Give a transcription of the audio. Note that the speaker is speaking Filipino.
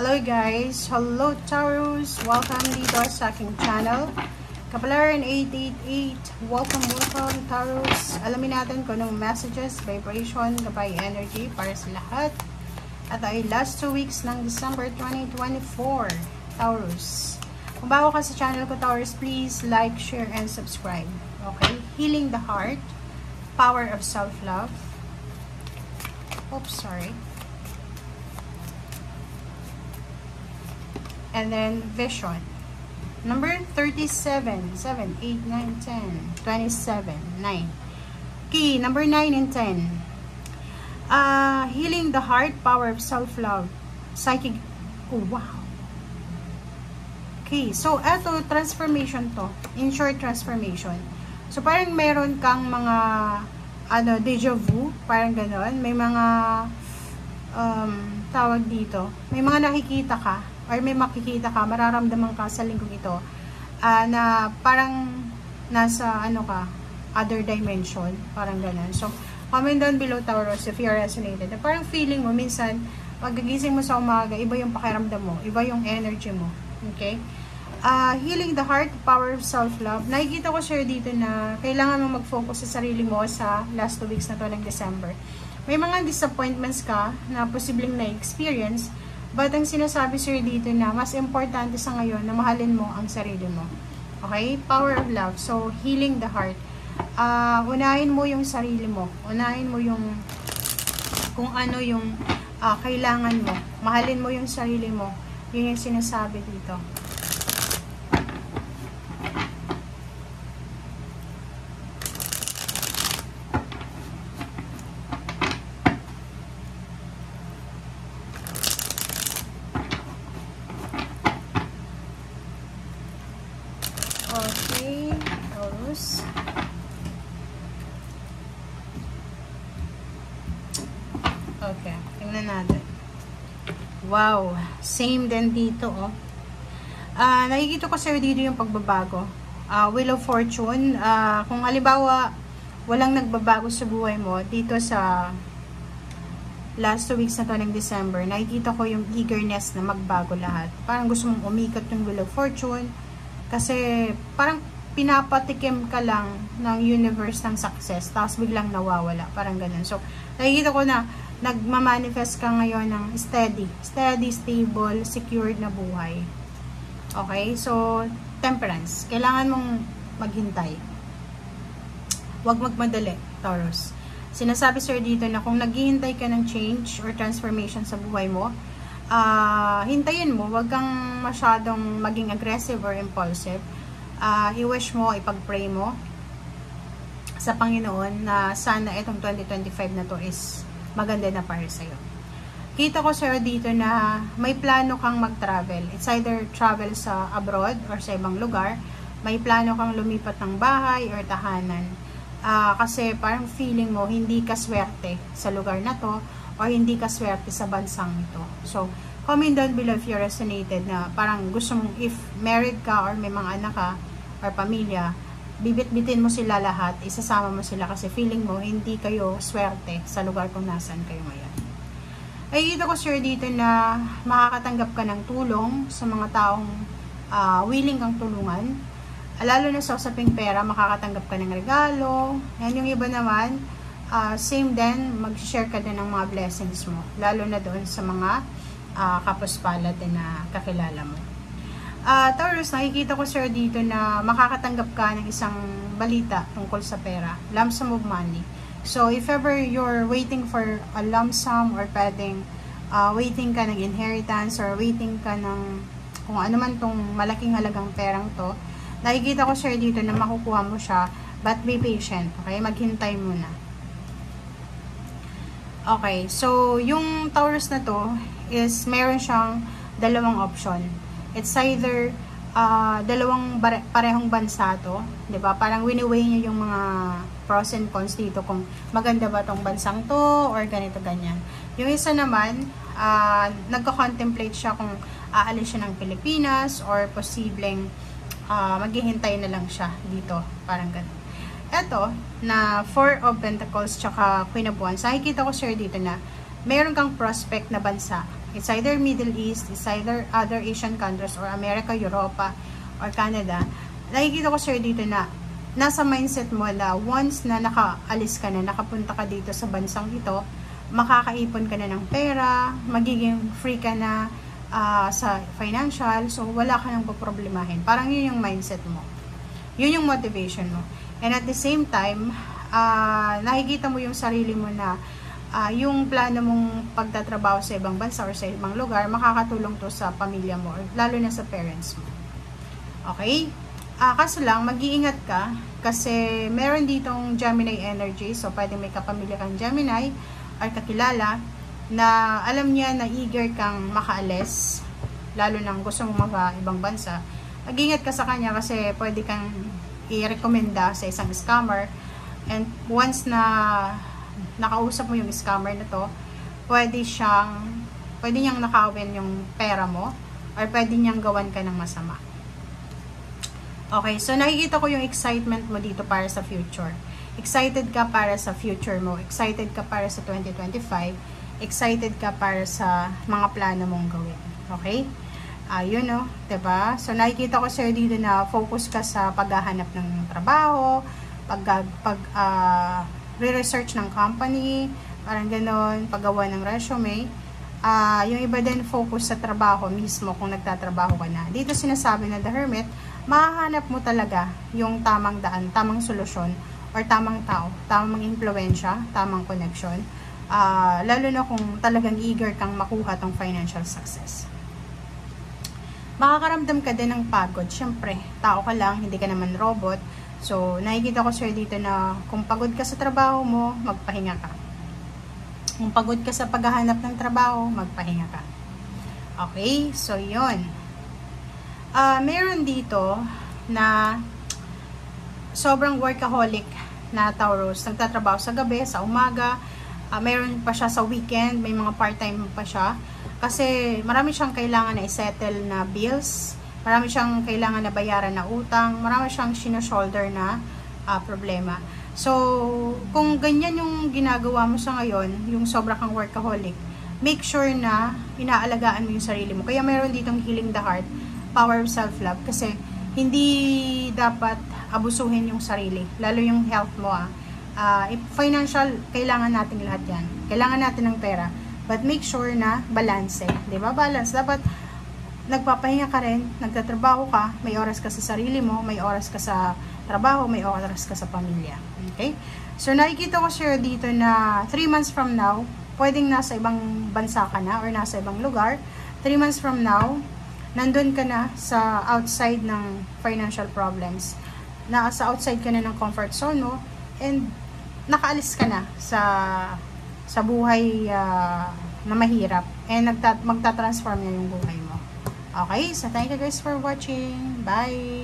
Hello guys! Hello Taurus! Welcome dito sa aking channel. Kapalaran 888. Welcome Taurus. Alamin natin kung anong messages, vibration, gabay energy para sa lahat. At ay last 2 weeks ng December 2024. Taurus. Kung bago ka sa channel ko Taurus, please like, share, and subscribe. Okay? Healing the heart. Power of self-love. Oops, sorry. And then vision. Number 37, 7, 8, 9, 10, 27, 9. Key, number 9 and 10. Healing the heart, power of self-love. Psychic, oh wow. Okay, so eto, transformation to. In short, transformation. So parang meron kang mga, deja vu, parang ganon. May mga, tawag dito. May mga nakikita ka. Or may makikita ka, mararamdaman ka sa linggong ito na parang nasa other dimension, parang ganun. So, comment down below Taurus if you resonated. Parang feeling mo, minsan, pagkagising mo sa umaga, iba yung pakiramdam mo, iba yung energy mo. Okay? Healing the heart, power of self-love. Nakikita ko sir dito na kailangan mo mag-focus sa sarili mo sa last 2 weeks na to ng December. May mga disappointments ka na posibleng na-experience. But ang sinasabi sir dito na mas importante sa ngayon na mahalin mo ang sarili mo. Okay? Power of love. So, healing the heart. Unahin mo yung sarili mo. Unahin mo yung kung ano yung kailangan mo. Mahalin mo yung sarili mo. Yun yung sinasabi dito. Okay, Taurus. Okay, tingnan natin. Wow, same din dito, oh. Nakikita ko sir dito yung pagbabago. Wheel of Fortune. Kung halimbawa, walang nagbabago sa buhay mo, dito sa last 2 weeks na to ng December, nakikita ko yung eagerness na magbago lahat. Parang gusto mong umikot yung Wheel of Fortune. Kasi parang pinapatikim ka lang ng universe ng success, tapos biglang nawawala. Parang ganun. So, nakikita ko na nagmamanifest ka ngayon ng steady, stable, secured na buhay. Okay? So, temperance. Kailangan mong maghintay. Huwag magmadali, Taurus. Sinasabi sir dito na kung naghihintay ka ng change or transformation sa buhay mo, hintayin mo, wag kang masyadong maging aggressive or impulsive. I-wish mo, ipag-pray mo sa Panginoon na sana itong 2025 na to is maganda na para sa'yo. Kita ko sir dito na may plano kang mag-travel. It's either travel sa abroad or sa ibang lugar. May plano kang lumipat ng bahay or tahanan. Kasi parang feeling mo hindi ka swerte sa lugar na to o hindi ka swerte sa bansang ito. So, comment down below if you resonated na parang gusto mong, if married ka or may mga anak ka or pamilya, bibit-bitin mo sila lahat, isasama mo sila kasi feeling mo hindi kayo swerte sa lugar kung nasan kayo ngayon. Ay, dito ko sir dito na makakatanggap ka ng tulong sa mga taong willing kang tulungan. Lalo na sa usaping pera, makakatanggap ka ng regalo. Yan yung iba naman, same din, mag-share ka din ng mga blessings mo. Lalo na doon sa mga kapuspalad din na kakilala mo. Taurus, nakikita ko sir dito na makakatanggap ka ng isang balita tungkol sa pera. Lump sum of money. So, if ever you're waiting for a lump sum or pwedeng waiting ka ng inheritance or waiting ka ng kung ano man tong malaking halagang perang to, nakikita ko sir dito na makukuha mo siya, but be patient. Okay? Maghintay muna. Okay, so yung Taurus na to is meron siyang dalawang option. It's either dalawang parehong bansa to, 'di ba? Parang wini-weigh niya yung mga pros and cons dito kung maganda ba tong bansang to or ganito ganyan. Yung isa naman, nagko-contemplate siya kung aalis siya ng Pilipinas or posibleng maghihintay na lang siya dito, parang ganun. Eto, na Four of Pentacles tsaka Queen of Wands, nakikita ko sir dito na meron kang prospect na bansa It's either Middle East, it's either other Asian countries, or America, Europa, or Canada. Nakikita ko sir dito na nasa mindset mo na once na nakaalis ka na, nakapunta ka dito sa bansang ito, makakaipon ka na ng pera, magiging free ka na sa financial, so wala ka nang poproblemahin. Parang yun yung mindset mo. Yun yung motivation mo. And at the same time, nakikita mo yung sarili mo na yung plano mong pagtatrabaho sa ibang bansa or sa ibang lugar, makakatulong to sa pamilya mo, or lalo na sa parents mo. Okay? Kaso lang, mag-iingat ka kasi meron ditong Gemini energy, so pwede may kapamilya kang Gemini or kakilala na alam niya na eager kang makaalis, lalo nang gusto mong ibang bansa. Mag-iingat ka sa kanya kasi pwede kang i-recommenda sa isang scammer, and once na nakausap mo yung scammer na to, pwede niyang nakawin yung pera mo, or pwede niyang gawan ka ng masama. Okay, so nakikita ko yung excitement mo dito para sa future. Excited ka para sa future mo, excited ka para sa 2025, excited ka para sa mga plano mong gawin. Okay? Yun o, diba? So nakikita ko sir dito na focus ka sa paghahanap ng trabaho, re-research ng company, parang ganon, paggawa ng resume. Yung iba din focus sa trabaho mismo kung nagtatrabaho ka na. Dito sinasabi na the Hermit, mahahanap mo talaga yung tamang daan, tamang solusyon, or tamang tao, tamang impluensya, tamang connection. Lalo na kung talagang eager kang makuha tong financial success. Makakaramdam ka din ng pagod. Siyempre, tao ka lang, hindi ka naman robot. So, nakikita ko sir dito na kung pagod ka sa trabaho mo, magpahinga ka. Kung pagod ka sa paghahanap ng trabaho, magpahinga ka. Okay? So, yun. Meron dito na sobrang workaholic na Taurus. Nagtatrabaho sa gabi, sa umaga. Meron pa siya sa weekend. May mga part-time pa siya. Kasi marami siyang kailangan na i-settle na bills. Marami siyang kailangan na bayaran na utang, marami siyang shoulder na problema. So, kung ganyan yung ginagawa mo sa ngayon, yung sobra kang workaholic, make sure na inaalagaan mo yung sarili mo. Kaya mayroon ditong Healing the Heart, Power of Self-Love, kasi hindi dapat abusuhin yung sarili, lalo yung health mo. Financial, kailangan natin lahat yan. Kailangan natin ng pera. But make sure na balance eh. Diba? Balance. Dapat nagpapahinga ka rin, nagtatrabaho ka, may oras ka sa sarili mo, may oras ka sa trabaho, may oras ka sa pamilya. Okay? So, nakikita ko sir dito na 3 months from now, pwedeng nasa ibang bansa ka na or nasa ibang lugar. 3 months from now, nandun ka na sa outside ng financial problems. Nasa outside ka na ng comfort zone mo, and nakaalis ka na sa buhay na mahirap, and magta-transform na yung buhay mo. Okay, so thank you guys for watching. Bye!